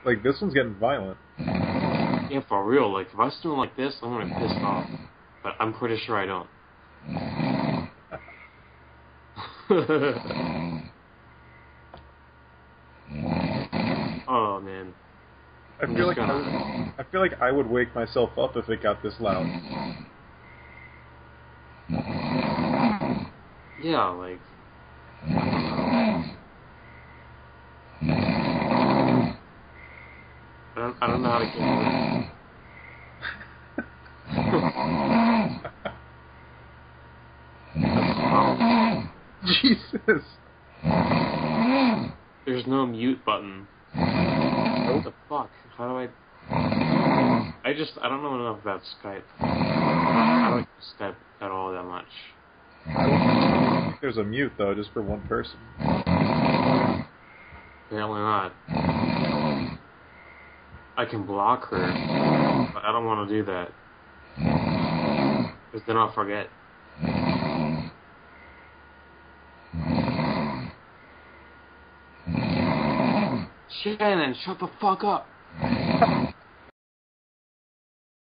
Like, this one's getting violent. Yeah, for real. Like, if I was doing like this, I'm gonna be pissed off. But I'm pretty sure I don't. Oh man. I feel like I would wake myself up if it got this loud. Yeah, like. I don't know how to get it. Jesus. There's no mute button. What the fuck? How do I don't know enough about Skype. I don't use Skype at all that much. There's a mute, though, just for one person. Apparently not. I can block her, but I don't want to do that. Because then I'll forget. Shannon, shut the fuck up!